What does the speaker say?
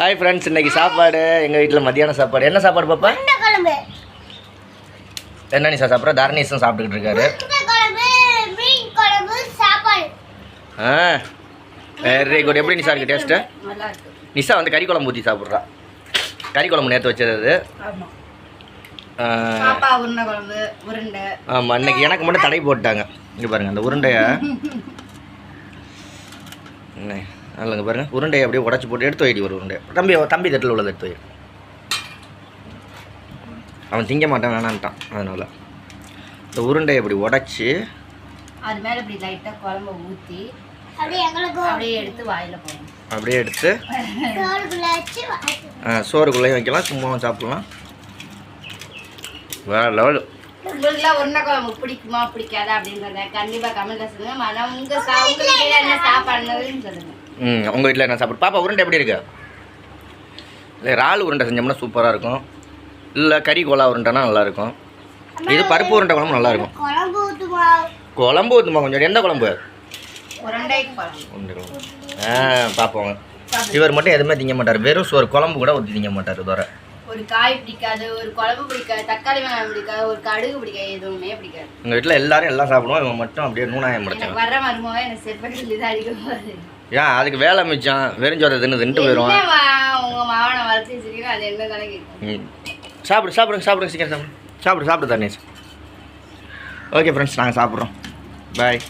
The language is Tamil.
ஹாய் ஃப்ரெண்ட்ஸ், இன்னைக்கு சாப்பாடு எங்கள் வீட்டில் மதியான சாப்பாடு. என்ன சாப்பாடு பாப்பா? என்ன நிஷா சாப்பிட்ற? தாரணீஷும் சாப்பிட்டுக்கிட்டு இருக்காரு. Very good. எப்படி நிஷா இருக்கு டேஸ்ட்டு? நிஷா வந்து கறி குழம்பு ஊற்றி சாப்பிட்றா. கறி குழம்பு நேற்று வச்சது அது. ஆமாம், இன்னைக்கு எனக்கு மட்டும் தடை போட்டாங்க. இங்கே பாருங்கள் அந்த உருண்டையை இல்லைங்க பாருங்கள், உருண்டையை அப்படியே உடச்சி போட்டு எடுத்து வைடி. ஒரு உருண்டை தம்பி தட்டில் உள்ளதை எடுத்து வை. அவன் திங்க மாட்டான் வேணான்ட்டான். அதனால் இந்த உருண்டையை அப்படி உடச்சி அது மேலே இப்படி லைட்டாக குழம்பு ஊற்றி அப்படியே எடுத்து வாயில் போடணும். அப்படியே எடுத்து சோறுக்குள்ளேயும் வைக்கலாம், சும்மாவும் சாப்பிட்லாம். வேற லெவல். உங்களுக்குலாம் உருண்டை குழம்பு பிடிக்குமா பிடிக்காதா அப்படின்றத கண்டிப்பாக கமெண்ட்ல சொல்லுங்க. ஆனால் உங்களுக்கு என்ன சாப்பாடுன்னு சொல்லுங்க. உங்கள் வீட்டில் என்ன சாப்பிடு? பாப்பா உருண்டை எப்படி இருக்கு? இல்லை இறால் உருண்டை செஞ்சோம்னா சூப்பராக இருக்கும். இல்லை கறி கோலா உருண்டைனா நல்லாயிருக்கும். இது பருப்பு உருண்டை குழம்பு நல்லாயிருக்கும். குழம்பு ஊற்றுமா கொஞ்சம்? எந்த குழம்பு? உருண்டை குழம்பு. பார்ப்போங்க. இவர் மட்டும் எதுவுமே திங்க மாட்டார். வெறும் ஒரு குழம்பு கூட ஊற்றி திங்க மாட்டார். இதோட ஒரு காய் பிடிக்காது, ஒரு குழம்பு பிடிக்காது, தக்காளி வெங்காயம் பிடிக்காது, ஒரு கடுகு பிடிக்காது, எதுவுமே பிடிக்காது. எங்கள் வீட்டில் எல்லாரும் எல்லாம் சாப்பிடுவோம். இவன் மட்டும் அப்படியே நூனாயம் முடிச்சாங்க. வர்ற மருமக எனக்கு செப்பட்டி தான் அடிக்க. ஏன் அதுக்கு வேலை மிச்சம்? வெறுஞ்சோரை தின்னு போயிடுவான். உங்க மாவனை வளர்த்து வச்சிருக்கீங்க, அது என்ன தானே கேட்கும். சாப்பிடுங்க சீக்கிரம் சாப்பிடு தண்ணி. ஓகே ஃப்ரெண்ட்ஸ், நாங்கள் சாப்பிட்றோம். பாய்.